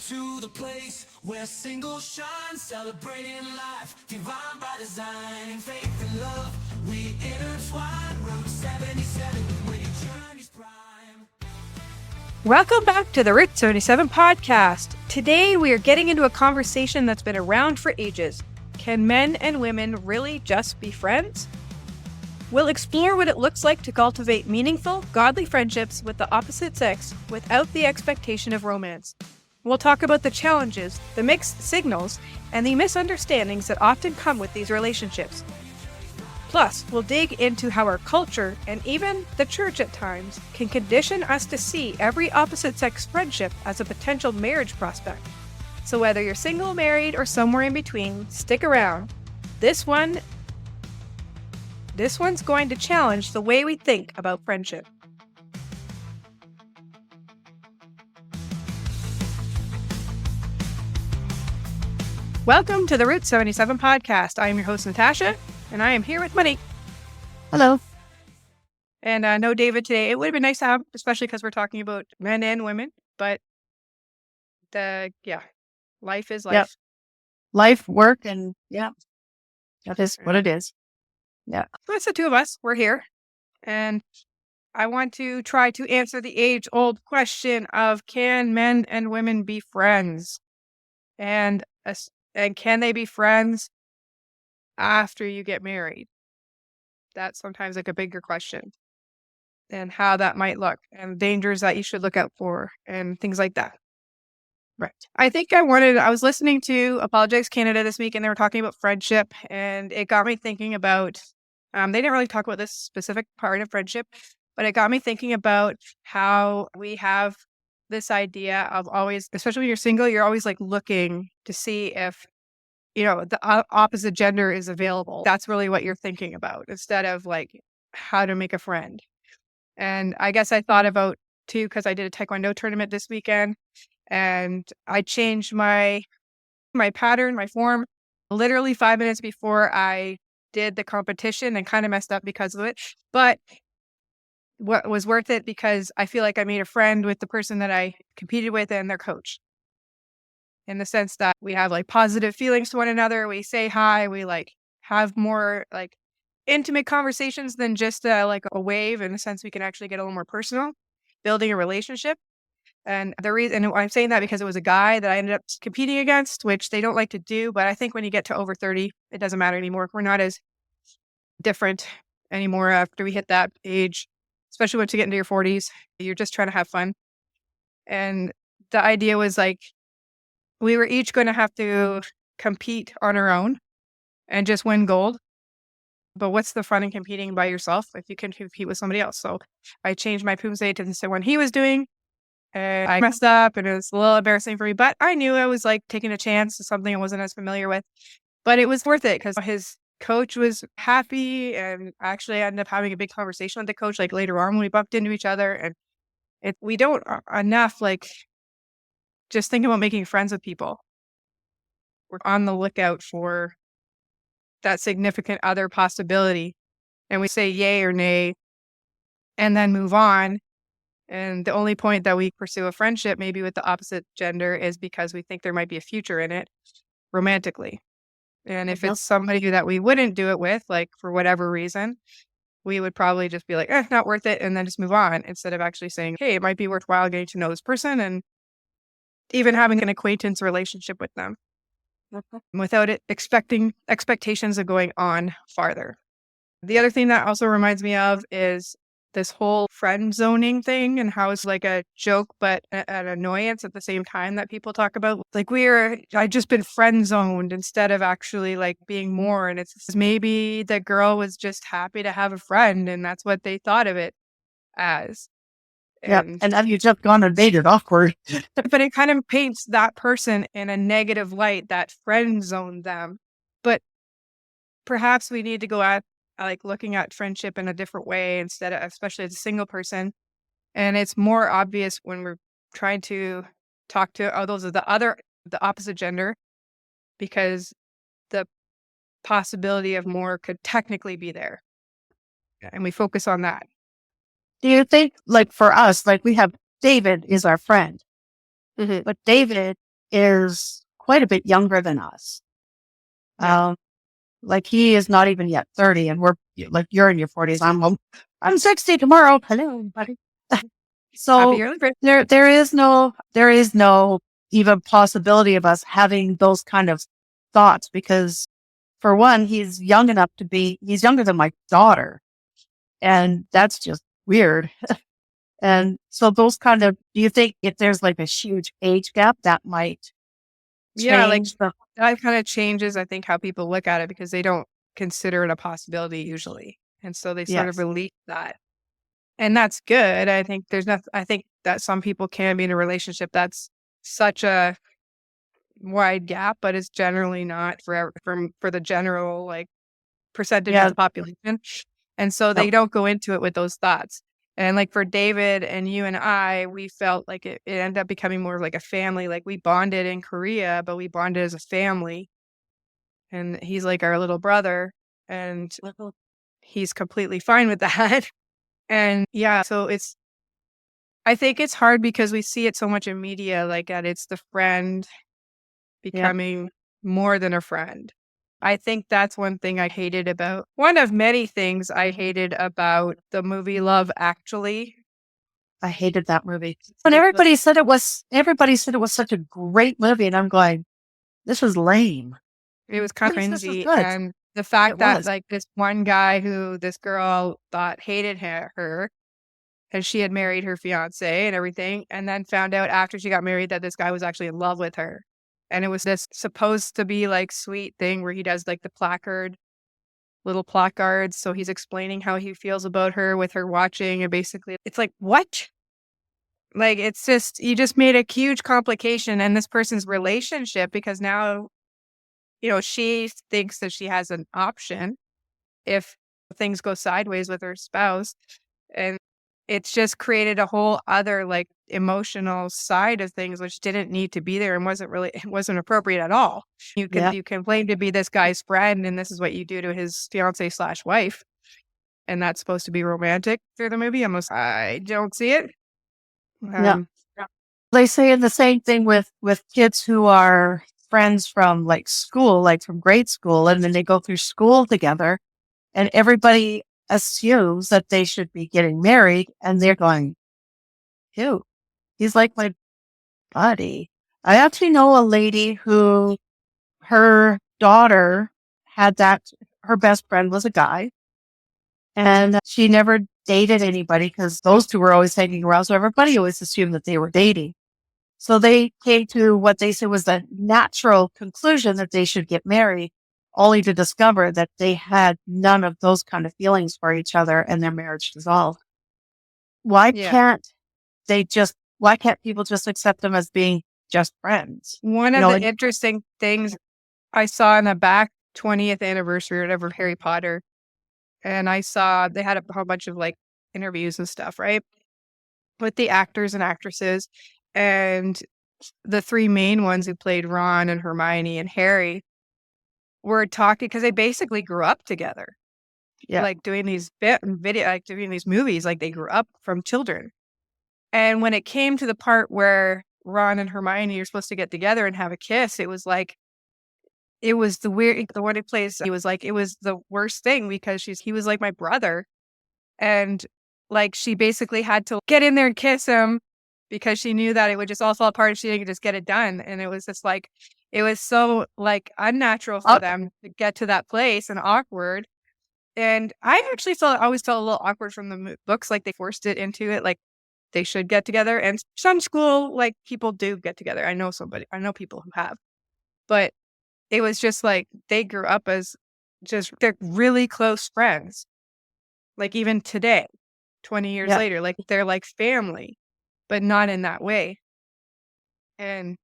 to the place where singles shine, celebrating life, divine by design, faith and love, we intertwine, Route 77 with your journey's prime. Welcome back to the Route 77 podcast. Today we are getting into a conversation that's been around for ages. Can men and women really just be friends? We'll explore what it looks like to cultivate meaningful, godly friendships with the opposite sex without the expectation of romance. We'll talk about the challenges, the mixed signals, and the misunderstandings that often come with these relationships. Plus, we'll dig into how our culture, and even the church at times, can condition us to see every opposite-sex friendship as a potential marriage prospect. So whether you're single, married, or somewhere in between, stick around. This one's going to challenge the way we think about friendship. Welcome to the Route 77 podcast. I am your host, Natasha, and I am here with Monique. Hello. And no David today. It would have been nice to have, especially because we're talking about men and women, but life is life. Yep. Life, work, and that is what it is. Yeah. So it's the two of us. We're here. And I want to try to answer the age-old question of, can men and women be friends? And can they be friends after you get married? That's sometimes like a bigger question. And how that might look, and dangers that you should look out for, and things like that. Right. I think I was listening to Apologetics Canada this week, and they were talking about friendship, and it got me thinking about, they didn't really talk about this specific part of friendship, but it got me thinking about how we have this idea of always, especially when you're single, you're always like looking to see if, the opposite gender is available. That's really what you're thinking about, instead of like how to make a friend. And I guess I thought about too, because I did a Taekwondo tournament this weekend, and I changed my pattern, my form, literally 5 minutes before I did the competition, and kind of messed up because of it. But what was worth it, because I feel like I made a friend with the person that I competed with and their coach. In the sense that we have like positive feelings to one another. We say hi. We like have more like intimate conversations than just like a wave. In a sense, we can actually get a little more personal, building a relationship. And the reason, and I'm saying that because it was a guy that I ended up competing against, which they don't like to do. But I think when you get to over 30, it doesn't matter anymore. We're not as different anymore after we hit that age, especially once you get into your 40s. You're just trying to have fun. And the idea was like, we were each going to have to compete on our own and just win gold. But what's the fun in competing by yourself if you can compete with somebody else? So I changed my poomsae to the one he was doing, and I messed up, and it was a little embarrassing for me. But I knew I was like taking a chance to something I wasn't as familiar with. But it was worth it because his coach was happy, and actually I ended up having a big conversation with the coach like later on when we bumped into each other. And we don't enough like just think about making friends with people. We're on the lookout for that significant other possibility, and we say yay or nay and then move on. And the only point that we pursue a friendship maybe with the opposite gender is because we think there might be a future in it romantically. And if it's somebody that we wouldn't do it with, like for whatever reason, we would probably just be like, not worth it, and then just move on, instead of actually saying, hey, it might be worthwhile getting to know this person and even having an acquaintance relationship with them without it expectations of going on farther. The other thing that also reminds me of is this whole friend zoning thing, and how it's like a joke but an annoyance at the same time that people talk about. Like I just been friend zoned instead of actually like being more. And it's maybe the girl was just happy to have a friend, and that's what they thought of it as. And then you just gone and made it awkward. But it kind of paints that person in a negative light that friend zoned them. But perhaps we need to go at like looking at friendship in a different way, instead of, especially as a single person. And it's more obvious when we're trying to talk to those of the opposite gender, because the possibility of more could technically be there. And we focus on that. Do you think, like for us, like we have David is our friend, Mm-hmm. but David is quite a bit younger than us. Yeah. Like he is not even yet 30, and we're like, you're in your 40s. I'm 60 tomorrow. Hello, buddy. Happy So early birthday. there is no even possibility of us having those kind of thoughts, because for one, he's younger than my daughter, and that's just weird. And so do you think if there's like a huge age gap that might Yeah, like change the, that kind of changes, I think, how people look at it because they don't consider it a possibility usually. And so they sort of yes, release that. And that's good. I think I think that some people can be in a relationship that's such a wide gap, but it's generally not for the general like percentage of yeah, the population. And so no, they don't go into it with those thoughts. And like for David and you and I, we felt like it ended up becoming more of like a family. Like we bonded in Korea, but we bonded as a family. And he's like our little brother. And he's completely fine with that. And yeah, so I think it's hard because we see it so much in media, like that it's the friend yeah, becoming more than a friend. I think that's one of many things I hated about the movie Love Actually. I hated that movie. But Ridiculous. everybody said it was such a great movie, and I'm going, this was lame. It was At kind of least this was cringy. good. And the It fact that was. like this one guy who this girl thought hated her and she had married her fiance and everything, and then found out after she got married that this guy was actually in love with her. And it was this supposed to be like sweet thing where he does like the little placards. So he's explaining how he feels about her with her watching. And basically, it's like, what? Like, it's just, you just made a huge complication in this person's relationship because now, she thinks that she has an option if things go sideways with her spouse. And it's just created a whole other like emotional side of things, which didn't need to be there and it wasn't appropriate at all. Yeah. You can claim to be this guy's friend and this is what you do to his fiance slash wife. And that's supposed to be romantic through the movie. I don't see it. Yeah. Um, They say the same thing with kids who are friends from like school, like from grade school, and then they go through school together, and everybody assumes that they should be getting married, and they're going, ew, he's like my buddy. I actually know a lady who her daughter had her best friend was a guy, and she never dated anybody because those two were always hanging around. So everybody always assumed that they were dating. So they came to what they said was the natural conclusion that they should get married, only to discover that they had none of those kind of feelings for each other and their marriage dissolved. Why yeah. can't why can't people just accept them as being just friends? One You of know, the and interesting things I saw in the back 20th anniversary or whatever of Harry Potter, and I saw they had a whole bunch of like interviews and stuff, right? With the actors and actresses. And the three main ones who played Ron and Hermione and Harry were talking because they basically grew up together, yeah, like doing these like doing these movies, like they grew up from children. And when it came to the part where Ron and Hermione are supposed to get together and have a kiss, it was like the one who plays he was like it was the worst thing because he was like my brother. And like she basically had to get in there and kiss him because she knew that it would just all fall apart if she didn't just get it done. And it was just like it was so like unnatural for uh, them to get to that place and awkward. And I actually always felt a little awkward from the books, like they forced it into it, like they should get together. And some school, like people do get together. I know people who have, but it was just like they grew up as they're really close friends. Like even today, 20 years yeah, later, like they're like family, but not in that way. And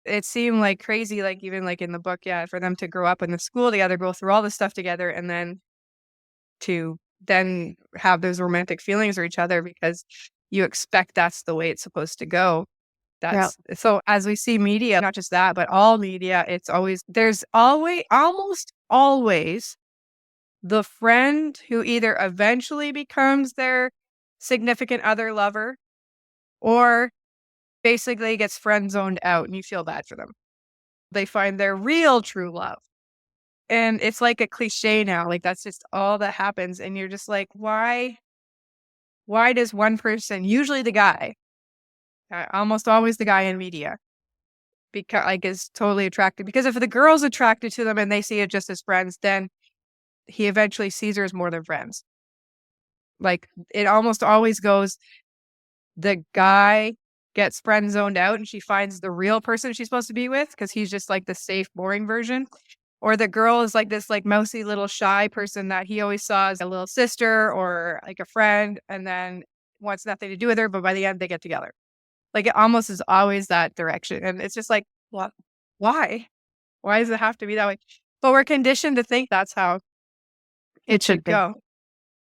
it seemed like crazy, like even like in the book, yeah, for them to grow up in the school together, go through all this stuff together, and then to then have those romantic feelings for each other because you expect that's the way it's supposed to go. yeah, That's so as we see media, not just that, but all media, there's almost always the friend who either eventually becomes their significant other lover or basically gets friend zoned out and you feel bad for them. They find their real true love. And it's like a cliche now. Like that's just all that happens. And you're just like, why does one person, usually the guy, almost always the guy in media, because like is totally attracted? Because if the girl's attracted to them and they see it just as friends, then he eventually sees her as more than friends. Like it almost always goes, the guy gets friend zoned out and she finds the real person she's supposed to be with because he's just like the safe, boring version. Or the girl is like this like mousy little shy person that he always saw as a little sister or like a friend and then wants nothing to do with her, but by the end they get together. Like it almost is always that direction. And it's just like, what? Why? Why does it have to be that way? But we're conditioned to think that's how it should be. go.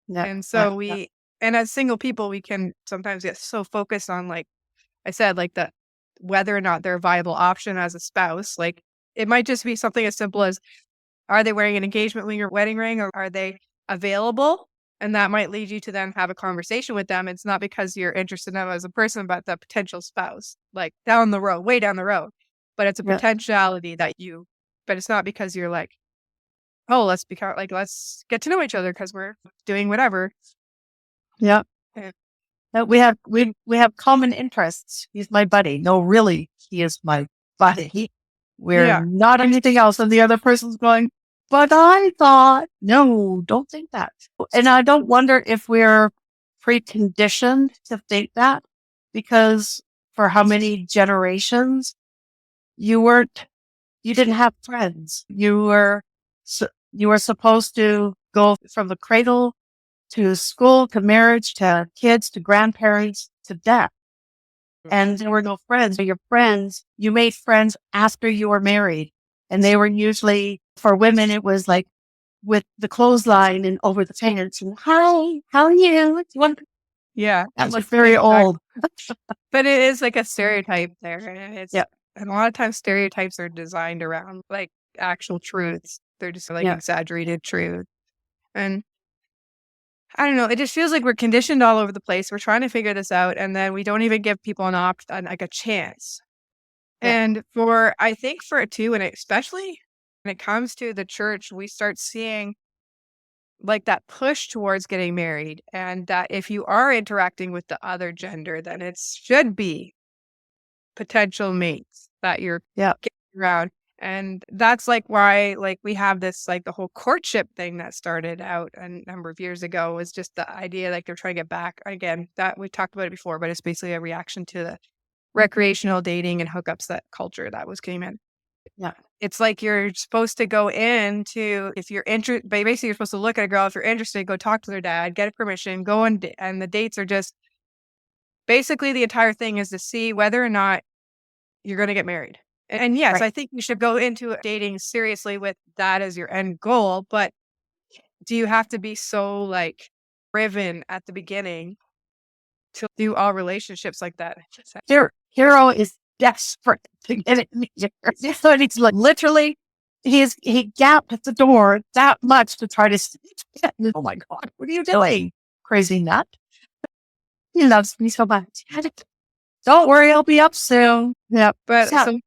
Yeah. And so and as single people, we can sometimes get so focused on, like I said, like the whether or not they're a viable option as a spouse. Like it might just be something as simple as, are they wearing an engagement ring or wedding ring, or are they available? And that might lead you to then have a conversation with them. It's not because you're interested in them as a person, but the potential spouse, like down the road, way down the road. But it's a potentiality but it's not because you're like, oh, let's get to know each other because we're doing whatever. Yeah. And No, we have common interests. He's my buddy. No, really, he is my buddy. We're not anything else. And the other person's going, but I thought, no, don't think that. And I don't wonder if we're preconditioned to think that, because for how many generations you didn't have friends. You were supposed to go from the cradle to school, to marriage, to kids, to grandparents, to death. And there were no friends. Your friends, you made friends after you were married. And they were usually, for women, it was like with the clothesline and over the fence. And, hi, how are you? That was very old. But it is like a stereotype there. And and a lot of times stereotypes are designed around like actual truths. They're just like exaggerated truth. And I don't know. It just feels like we're conditioned all over the place. We're trying to figure this out, and then we don't even give people like a chance. And I think for it too, and especially when it comes to the church, we start seeing like that push towards getting married, and that if you are interacting with the other gender, then it should be potential mates that you're getting around. And that's like why like we have this like the whole courtship thing that started out a number of years ago was just the idea like they're trying to get back again, that we talked about it before, but it's basically a reaction to the recreational dating and hookups, that culture that came in. Yeah. It's like you're supposed to go into, if you're interested, basically you're supposed to look at a girl, if you're interested, go talk to their dad, get a permission, go and the dates are just basically the entire thing is to see whether or not you're going to get married. And yes, I think you should go into dating seriously with that as your end goal. But do you have to be so like driven at the beginning to do all relationships like that? Your hero is desperate to get in here. So it's like literally, he gapped at the door that much to try to. Oh my God, what are you doing, crazy nut? He loves me so much. Don't worry, I'll be up soon. Yep. But so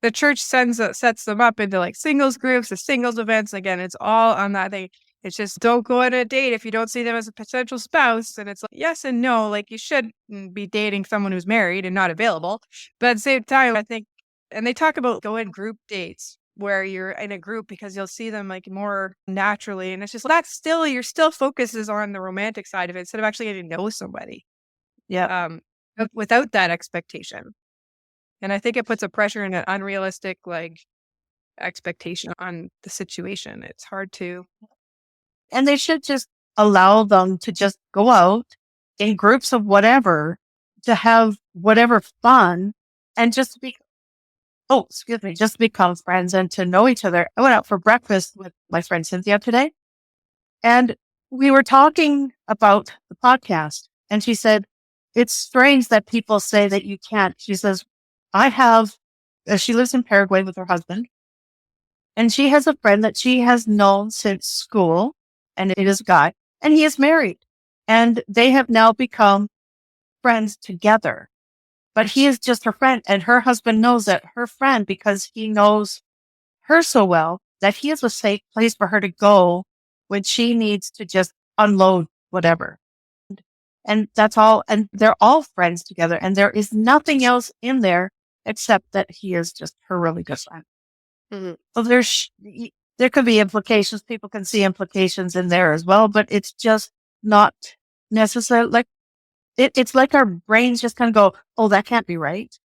the church sets them up into like singles groups, the singles events. Again, it's all on that thing. It's just don't go on a date if you don't see them as a potential spouse. And it's like, yes and no, like you should be dating someone who's married and not available. But at the same time, I think, and they talk about going group dates where you're in a group because you'll see them like more naturally. And it's just, your still focuses on the romantic side of it instead of actually getting to know somebody. Yeah. Without that expectation. And I think it puts a pressure and an unrealistic like expectation on the situation. It's hard to. And they should just allow them to just go out in groups of whatever, to have whatever fun, and just become friends and to know each other. I went out for breakfast with my friend Cynthia today, and we were talking about the podcast, and she said, it's strange that people say that you can't. She says, she lives in Paraguay with her husband, and she has a friend that she has known since school, and it is a guy, and he is married, and they have now become friends together. but he is just her friend. And her husband knows that her friend, because he knows her so well, that he is a safe place for her to go when she needs to just unload whatever. And that's all. And they're all friends together. And there is nothing else in there except that he is just her really good friend. Mm-hmm. So there could be implications. People can see implications in there as well, but it's just not necessarily like it's like our brains just kind of go, oh, that can't be right.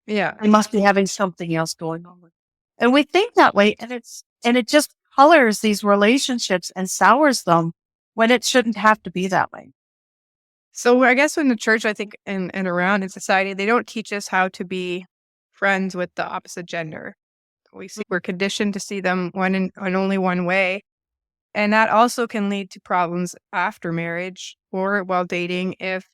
Yeah. I must be having something else going on. And we think that way. And it just colors these relationships and sours them when it shouldn't have to be that way. So I guess in the church, I think, and around in society, they don't teach us how to be friends with the opposite gender. We're conditioned to see them in only one way. And that also can lead to problems after marriage or while dating if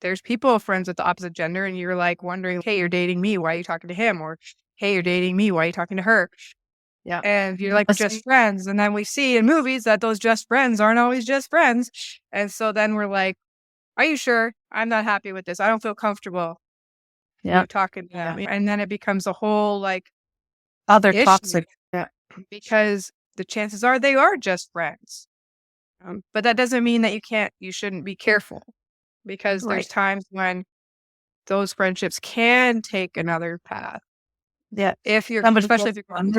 there's people friends with the opposite gender and you're like wondering, hey, you're dating me. Why are you talking to him? Or, hey, you're dating me. Why are you talking to her? Yeah. And you're like, we're just friends. And then we see in movies that those just friends aren't always just friends. And so then we're like, are you sure? I'm not happy with this. I don't feel comfortable talking to them. And then it becomes a whole like other issue toxic. Yeah. because the chances are they are just friends. But that doesn't mean that you shouldn't be careful because there's times when those friendships can take another path. Yeah. Especially if you're going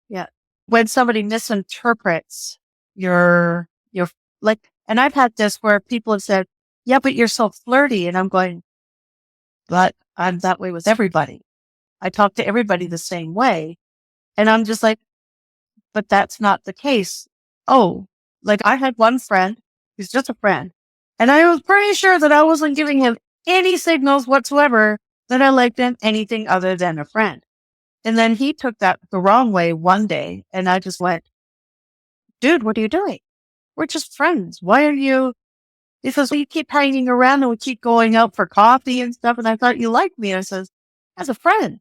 yeah. When somebody misinterprets your like, and I've had this where people have said, yeah, but you're so flirty. And I'm going, but I'm that way with everybody. I talk to everybody the same way. And I'm just like, but that's not the case. Oh, like I had one friend who's just a friend. And I was pretty sure that I wasn't giving him any signals whatsoever that I liked him anything other than a friend. And then he took that the wrong way one day. And I just went, dude, what are you doing? We're just friends. Why are you? He says, we keep hanging around and we keep going out for coffee and stuff. And I thought you liked me. And I says, as a friend,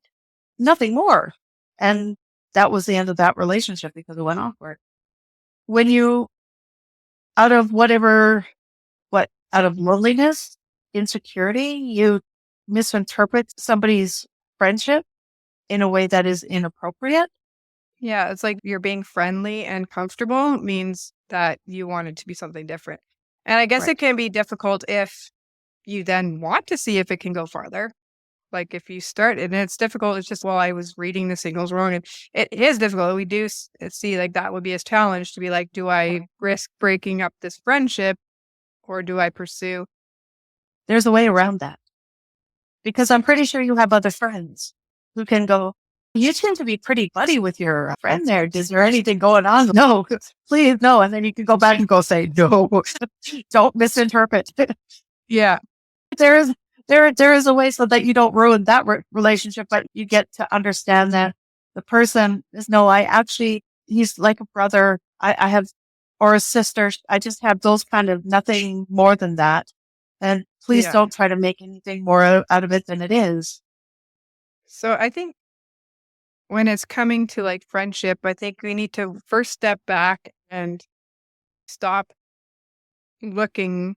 nothing more. And that was the end of that relationship because it went awkward. When you, out of out of loneliness, insecurity, you misinterpret somebody's friendship in a way that is inappropriate. Yeah, it's like you're being friendly and comfortable means that you want it to be something different. And I guess it can be difficult if you then want to see if it can go farther. Like if you start and it's difficult, it's just, well, I was reading the signals wrong. And it is difficult. We do see like that would be a challenge to be like, do I risk breaking up this friendship or do I pursue? There's a way around that. Because I'm pretty sure you have other friends who can go, you seem to be pretty buddy with your friend there. Is there anything going on? No, please, no. And then you can go back and go say, no, don't misinterpret. Yeah. There is a way so that you don't ruin that relationship, but you get to understand that the person is, no, he's like a brother. I have, or a sister. I just have those kind of nothing more than that. And please don't try to make anything more out of it than it is. So I think when it's coming to like friendship, I think we need to first step back and stop looking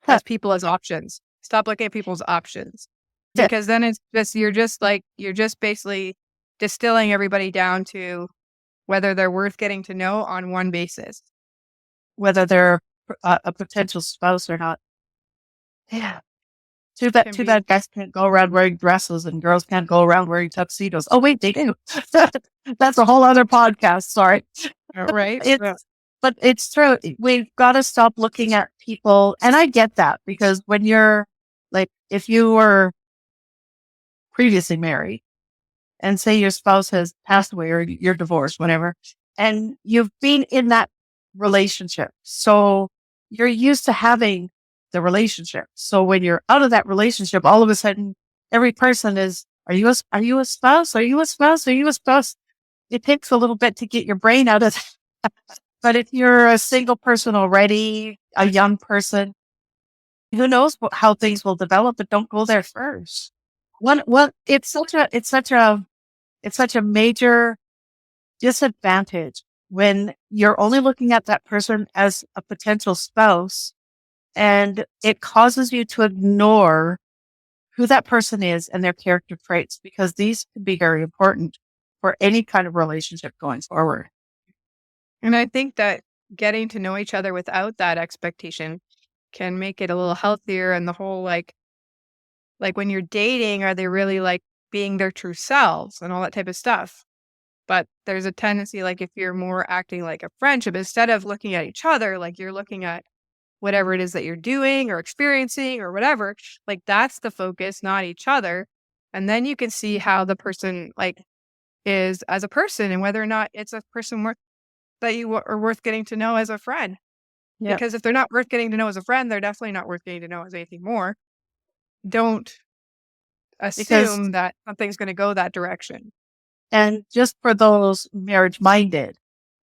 at people as options. Stop looking at people's options. Because then it's just, you're just basically distilling everybody down to whether they're worth getting to know on one basis. Whether they're a potential spouse or not. Yeah. Too bad guys can't go around wearing dresses and girls can't go around wearing tuxedos. Oh, wait, they do. That's a whole other podcast. Sorry. Right. But it's true. We've got to stop looking at people. And I get that because when you're like, if you were previously married and say your spouse has passed away or you're divorced, whatever, and you've been in that relationship. So you're used to having the relationship. So when you're out of that relationship, all of a sudden, every person is, are you a spouse? Are you a spouse? Are you a spouse? It takes a little bit to get your brain out of that. But if you're a single person already, a young person, who knows how things will develop, but don't go there first. It's such a major disadvantage when you're only looking at that person as a potential spouse and it causes you to ignore who that person is and their character traits, because these can be very important for any kind of relationship going forward. And I think that getting to know each other without that expectation can make it a little healthier, and the whole like when you're dating, are they really like being their true selves and all that type of stuff? But there's a tendency, like if you're more acting like a friendship, instead of looking at each other, like you're looking at whatever it is that you're doing or experiencing or whatever, like that's the focus, not each other. And then you can see how the person like is as a person and whether or not it's a person that you are worth getting to know as a friend. Yeah. Because if they're not worth getting to know as a friend, they're definitely not worth getting to know as anything more. Don't Because, assume that something's going to go that direction. and just for those marriage minded,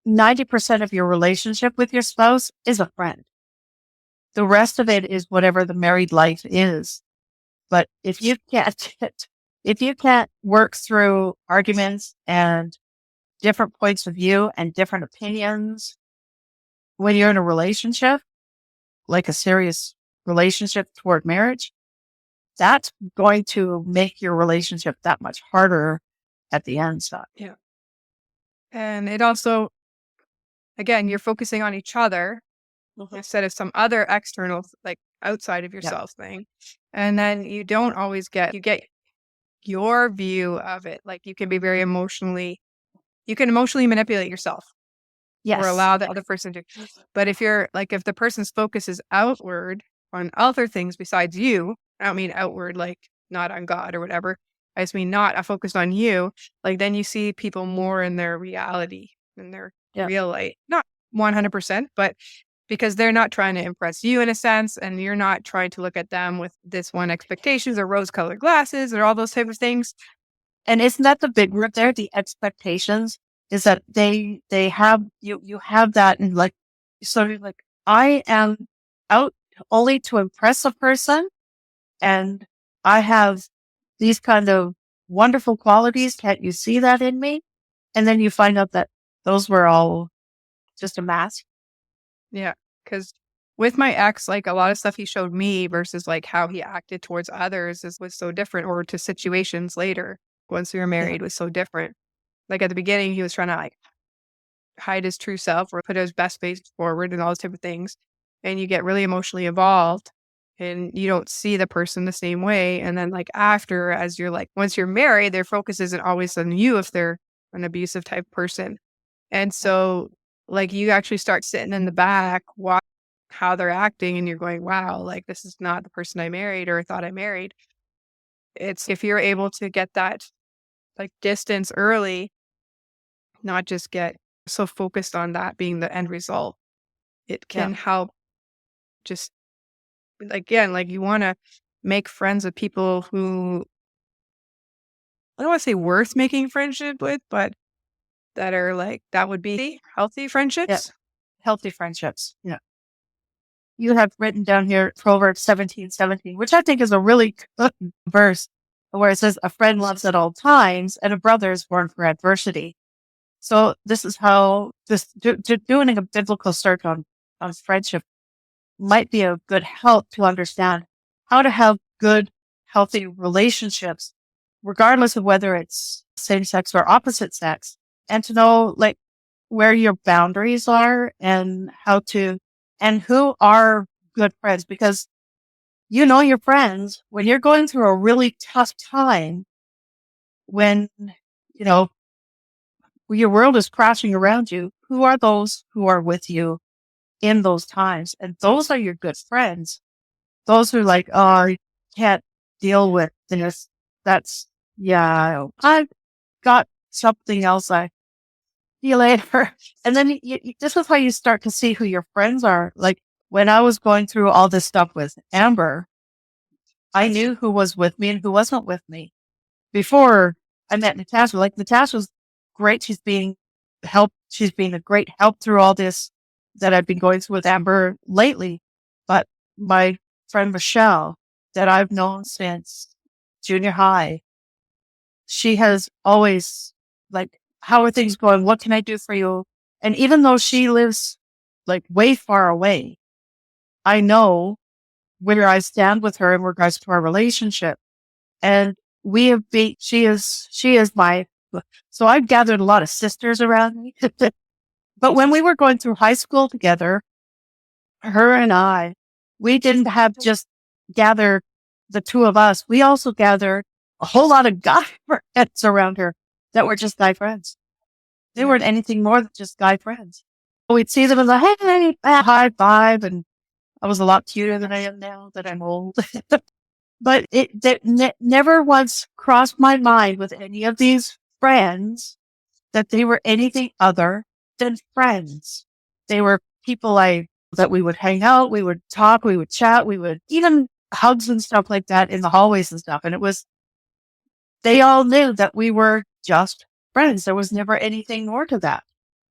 90% of your relationship with your spouse is a friend. The rest of it is whatever the married life is. But if you can't work through arguments and different points of view and different opinions when you're in a relationship, like a serious relationship toward marriage, that's going to make your relationship that much harder at the end. So, Yeah. And it also, again, you're focusing on each other instead of some other external, like outside of yeah, yourself thing. And then you don't always you get your view of it. Like you can be very you can emotionally manipulate yourself or yes, allow the other person to. But if if the person's focus is outward on other things besides you, I don't mean outward, like not on God or whatever. I just mean not focused on you. Like then you see people more in their reality, in their yeah. real light. Not 100%, but because they're not trying to impress you in a sense, and you're not trying to look at them with this one expectations or rose-colored glasses or all those type of things. And isn't that the big word there? The expectations is that they have you have that, and like sort of like, I am out only to impress a person, and I have these kind of wonderful qualities. Can't you see that in me? And then you find out that those were all just a mask. Yeah, because with my ex, like a lot of stuff he showed me versus like how he acted towards others was so different, or to situations later once we were Yeah, married was so different. Like at the beginning, he was trying to like hide his true self or put his best face forward and all those type of things. And you get really emotionally involved and you don't see the person the same way. And then like after, as you're like, once you're married, their focus isn't always on you if they're an abusive type person. And so like you actually start sitting in the back, watch how they're acting and you're going, wow, like this is not the person I married or thought I married. It's if you're able to get that like distance early, not just get so focused on that being the end result, it yeah, can help just again, like you want to make friends with people who I don't want to say worth making friendship with, but that are like that would be healthy yeah. friendships. Healthy friendships. Yeah. You have written down here Proverbs 17:17, which I think is a really good verse, where it says, "A friend loves at all times, and a brother is born for adversity." So this is how doing a biblical search on friendship might be a good help to understand how to have good, healthy relationships, regardless of whether it's same sex or opposite sex, and to know like where your boundaries are and and who are good friends, because you know your friends when you're going through a really tough time, when, you know, your world is crashing around you, who are those who are with you in those times? And those are your good friends. Those who are like, oh, I can't deal with this. That's, yeah, I've got something else. I see you later. And then this is how you start to see who your friends are. Like when I was going through all this stuff with Amber, I knew who was with me and who wasn't with me before I met Natasha. Like Natasha's great. She's being a great help through all this that I've been going through with Amber lately. But my friend Michelle, that I've known since junior high, she has always like, how are things going? What can I do for you? And even though she lives like way far away, I know where I stand with her in regards to our relationship. And she is so I've gathered a lot of sisters around me. But when we were going through high school together, her and I, we didn't have just gathered the two of us. We also gathered a whole lot of guy friends around her that were just guy friends. They weren't anything more than just guy friends. We'd see them and like, hey, high five. And I was a lot cuter than I am now that I'm old. But never once crossed my mind with any of these friends that they were anything other than friends. They were people that we would hang out, we would talk, we would chat, we would even hugs and stuff like that in the hallways and stuff. And they all knew that we were just friends. There was never anything more to that.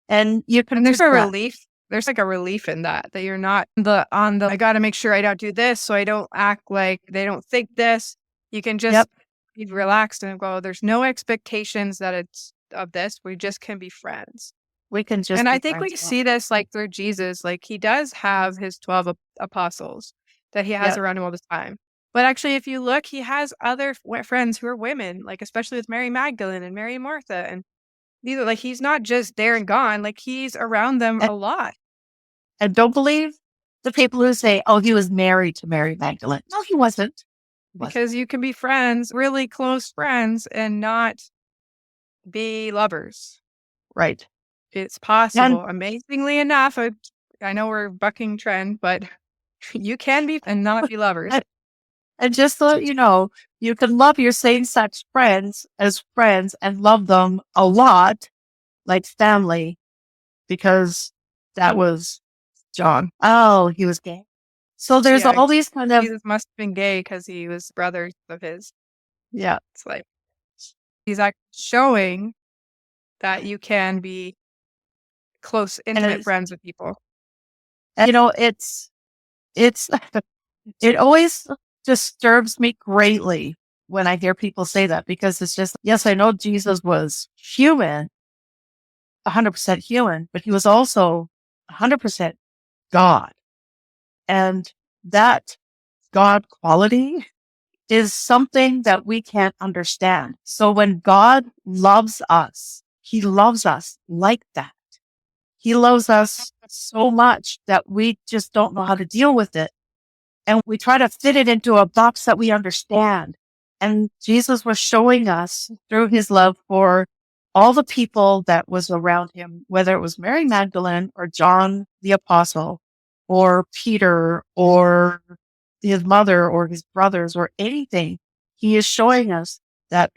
And there's a relief. There's like a relief in that you're not I got to make sure I don't do this so I don't act like they don't think this. You can just be relaxed and go, there's no expectations that it's of this. We just can be friends. We can just, and I think we see this like through Jesus. Like he does have his 12 apostles that he has around him all the time. But actually, if you look, he has other friends who are women, like especially with Mary Magdalene and Mary and Martha. And these are like, he's not just there and gone, like he's around them a lot. And don't believe the people who say, oh, he was married to Mary Magdalene. No, he wasn't. Because you can be friends, really close friends, and not be lovers. Right. It's possible. Amazingly enough, I know we're bucking trend, but you can be and not be lovers. And just so you know, you can love your same-sex friends as friends and love them a lot, like family, because that was John. Oh, he was gay. So there's all these kind of... Jesus must have been gay because he was brothers of his. Yeah. It's like, he's actually showing that you can be close, intimate friends with people. And, it always disturbs me greatly when I hear people say that, because it's just, yes, I know Jesus was human, 100% human, but he was also 100% God. And that God quality is something that we can't understand. So when God loves us, he loves us like that. He loves us so much that we just don't know how to deal with it. And we try to fit it into a box that we understand. And Jesus was showing us through his love for all the people that was around him, whether it was Mary Magdalene or John the Apostle or Peter or his mother or his brothers or anything. He is showing us that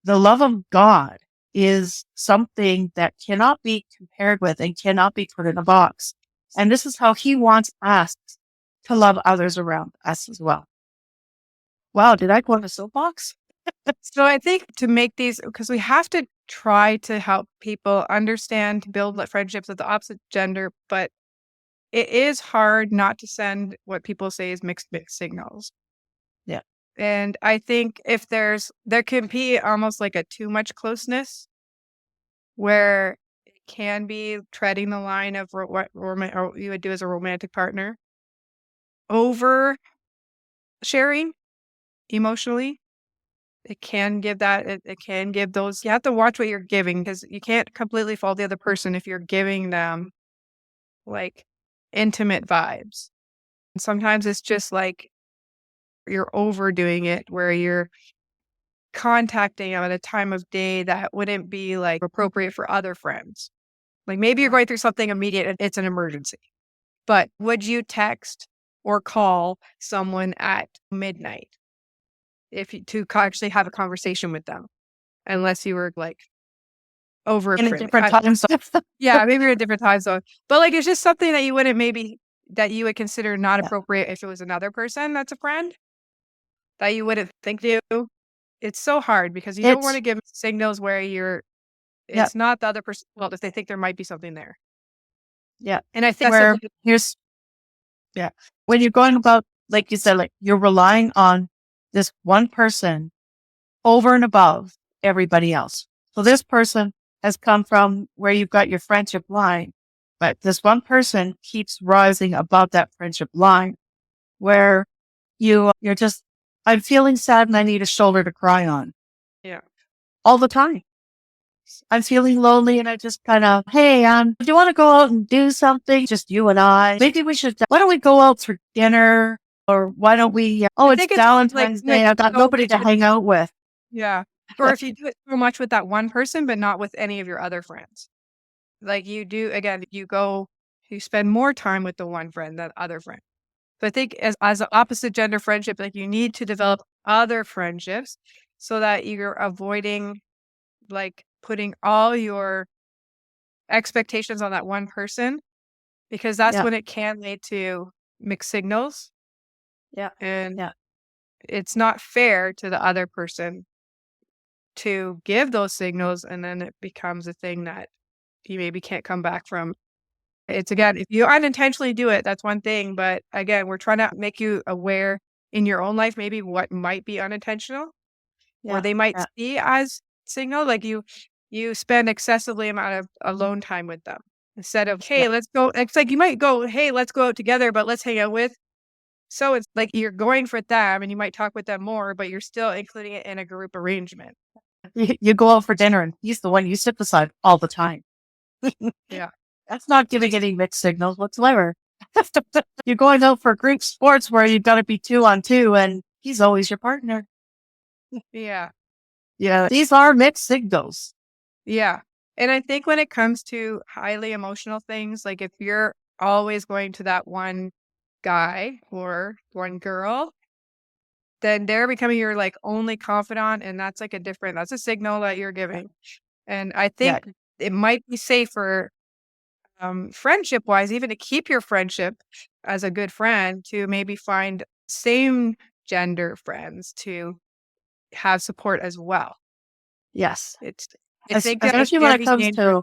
the love of God is something that cannot be compared with and cannot be put in a box. And this is how he wants us to love others around us as well. Wow, did I go on a soapbox? So I think to make these, because we have to try to help people understand, build friendships with the opposite gender, but it is hard not to send what people say is mixed signals. Yeah. And I think if there can be almost like a too much closeness where it can be treading the line of what you would do as a romantic partner, over sharing emotionally. It can give it can give those, you have to watch what you're giving, because you can't completely fault the other person if you're giving them like intimate vibes. And sometimes it's just like you're overdoing it, where you're contacting them at a time of day that wouldn't be like appropriate for other friends. Like maybe you're going through something immediate and it's an emergency, but would you text or call someone at midnight to actually have a conversation with them, unless you were like over In a different time zone. Yeah, maybe you're a different time zone. But like it's just something that you would consider not appropriate if it was another person that's a friend that you wouldn't think to. It's so hard because you don't want to give signals where it's not the other person's fault if they think there might be something there. Yeah. And I think when you're going about, like you said, like you're relying on this one person over and above everybody else. So this person has come from where you've got your friendship line, but this one person keeps rising above that friendship line where you're just I'm feeling sad and I need a shoulder to cry on. Yeah. All the time. I'm feeling lonely and I just kind of, hey, do you want to go out and do something? Just you and I. Maybe why don't we go out for dinner? Or why don't we, I it's think it's like Valentine's Day. I've got nobody to hang out with. yeah. Or if you do it so much with that one person, but not with any of your other friends. Like you do, again, you spend more time with the one friend than other friend. So I think as an opposite gender friendship, like you need to develop other friendships so that you're avoiding like putting all your expectations on that one person, because that's Yeah. when it can lead to mixed signals. Yeah. And Yeah. it's not fair to the other person to give those signals, and then it becomes a thing that you maybe can't come back from. It's again, if you unintentionally do it, that's one thing. But again, we're trying to make you aware in your own life, maybe what might be unintentional or Yeah. they might Yeah. see as signal. Like you spend excessively amount of alone time with them instead of, Yeah. hey, let's go. It's like you might go, hey, let's go out together, but let's hang out with. So it's like you're going for them and you might talk with them more, but you're still including it in a group arrangement. You go out for dinner and he's the one you sit beside all the time. Yeah. That's not giving any mixed signals whatsoever. You're going out for group sports where you've got to be 2-on-2 and he's always your partner. Yeah. Yeah. These are mixed signals. Yeah. And I think when it comes to highly emotional things, like if you're always going to that one guy or one girl, then they're becoming your like only confidant. And that's like that's a signal that you're giving. And I Yeah. think it might be safer, friendship wise, even to keep your friendship as a good friend, to maybe find same gender friends to have support as well. Yes. It's, I think that it Especially when can it be comes dangerous. to,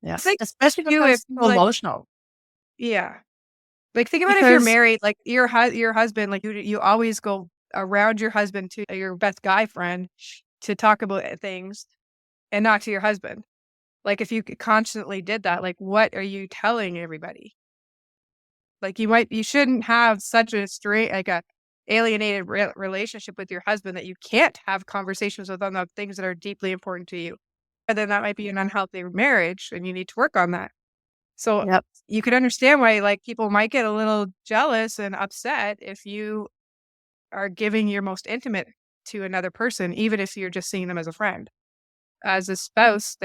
yeah, It's like especially when it you if comes you to like, emotional. yeah. Like, think about if you're Because, married, like, your husband, like, you always go around your husband to your best guy friend to talk about, things and not to your husband. Like, if you constantly did that, like, what are you telling everybody? Like, you shouldn't have such a straight like, a alienated relationship with your husband that you can't have conversations with him about things that are deeply important to you. And then that might be an unhealthy marriage, and you need to work on that. So yep. you could understand why like people might get a little jealous and upset if you are giving your most intimate to another person, even if you're just seeing them as a friend. As a spouse,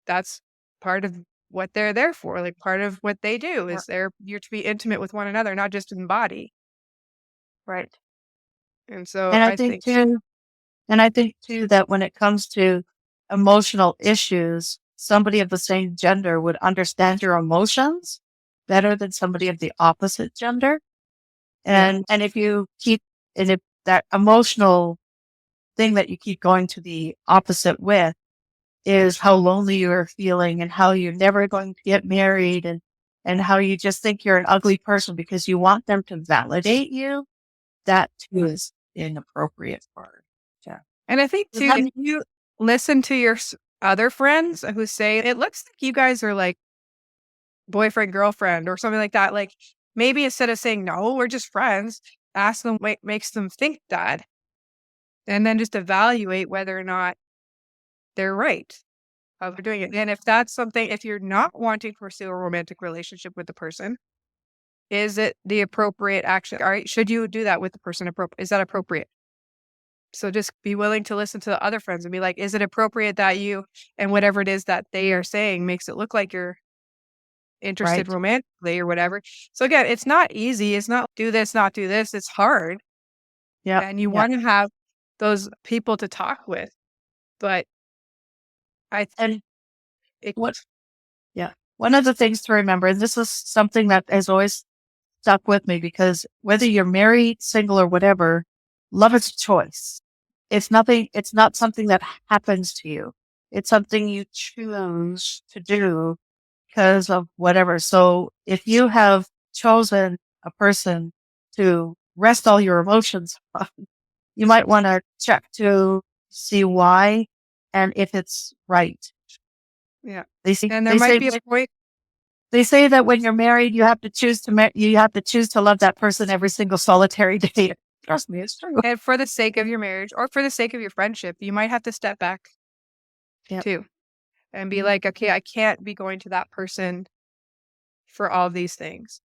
that's part of what they're there for. Like part of what they do Yeah. is you're to be intimate with one another, not just in body. Right. And so And I I think think too, that when it comes to emotional issues, somebody of the same gender would understand your emotions better than somebody of the opposite gender. yeah. And if that emotional thing that you keep going to the opposite with is how lonely you're feeling and how you're never going to get married and how you just think you're an ugly person because you want them to validate you, that too is inappropriate for. Yeah. And I think Does too, that if mean, you listen to your other friends who say it looks like you guys are like boyfriend, girlfriend, or something like that. Like maybe instead of saying, no, we're just friends, ask them what makes them think that. And then just evaluate whether or not they're right of doing it. And if that's something, if you're not wanting to pursue a romantic relationship with the person, is it the appropriate action? All right. Should you do that with the person? Is that appropriate? So just be willing to listen to the other friends and be like, is it appropriate that you and whatever it is that they are saying makes it look like you're interested right? romantically or whatever. So again, it's not easy. It's not do this, not do this. It's hard. Yeah. And you Yeah. want to have those people to talk with. But I And it, what, yeah. One of the things to remember, and this is something that has always stuck with me because whether you're married, single, or whatever, love is a choice. It's not something that happens to you. It's something you choose to do because of whatever. So if you have chosen a person to rest all your emotions on, you might want to check to see why and if it's right. yeah. They see, And there might be a point. they say that when you're married, you have to choose to love that person every single solitary day Trust me, it's true. And for the sake of your marriage or for the sake of your friendship, you might have to step back Yep. too and be like, okay, I can't be going to that person for all these things.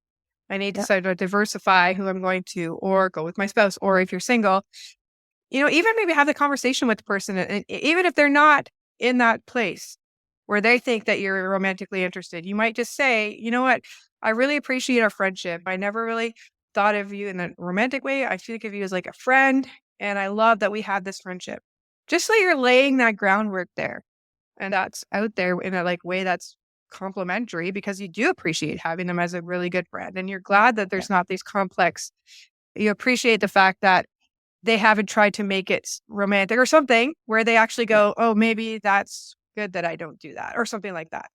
I need to Yep. start to diversify who I'm going to, or go with my spouse, or if you're single, even maybe have the conversation with the person, and even if they're not in that place where they think that you're romantically interested, you might just say, you know what, I really appreciate our friendship. I never really thought of you in a romantic way. I think of you as like a friend, and I love that we have this friendship. Just so you're laying that groundwork there, and that's out there in a way that's complimentary, because you do appreciate having them as a really good friend, and you're glad that Yeah. there's not these complex. You appreciate the fact that they haven't tried to make it romantic or something where they actually Yeah. go, oh, maybe that's good that I don't do that, or something like that.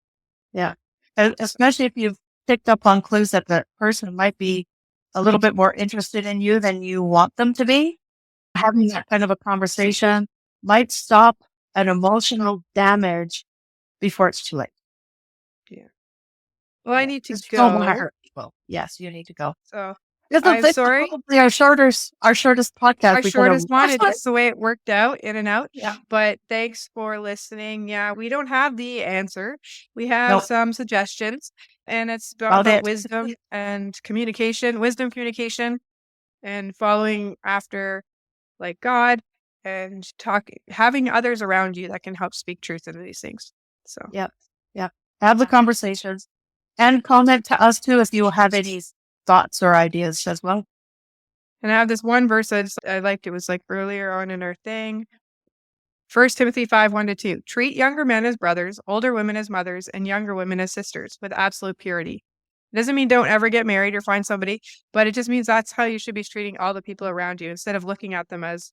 Yeah. Especially if you've picked up on clues that the person might be a little bit more interested in you than you want them to be. Having that kind of a conversation might stop an emotional damage before it's too late. Yeah. Well, I Yeah. need to 'Cause you don't want to go. hurt people. Yes, you need to go. So This I'm is sorry. probably our shortest podcast Our we've ever shortest one. It's recorded. just the way it worked out, in and out. Yeah. But thanks for listening. Yeah, we don't have the answer. We have No, some suggestions, and it's about about it. wisdom and communication, wisdom, communication, and following after like God, and having others around you that can help speak truth into these things. So, Yep. Yep. Have the conversations and comment to us too if you have any thoughts or ideas as well. and I have this one verse I liked. It was like earlier on in our thing. 1 Timothy 5:1-2. Treat younger men as brothers, older women as mothers, and younger women as sisters with absolute purity. It doesn't mean don't ever get married or find somebody, but it just means that's how you should be treating all the people around you, instead of looking at them as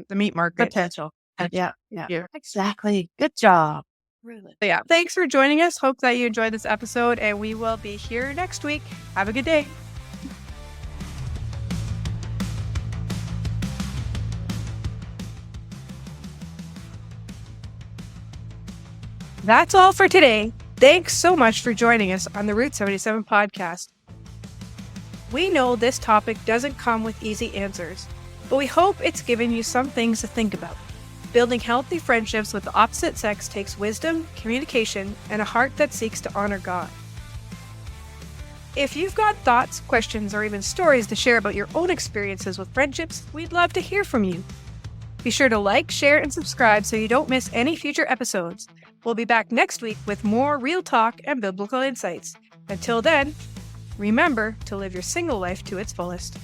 the meat market. Potential. Yeah. Yeah. Yeah. Exactly. Good job. Really. So yeah, thanks for joining us. Hope that you enjoyed this episode, and we will be here next week. Have a good day. That's all for today. Thanks so much for joining us on the Route 77 podcast. We know this topic doesn't come with easy answers, but we hope it's given you some things to think about. Building healthy friendships with the opposite sex takes wisdom, communication, and a heart that seeks to honor God. If you've got thoughts, questions, or even stories to share about your own experiences with friendships, we'd love to hear from you. Be sure to like, share, and subscribe so you don't miss any future episodes. We'll be back next week with more real talk and biblical insights. Until then, remember to live your single life to its fullest.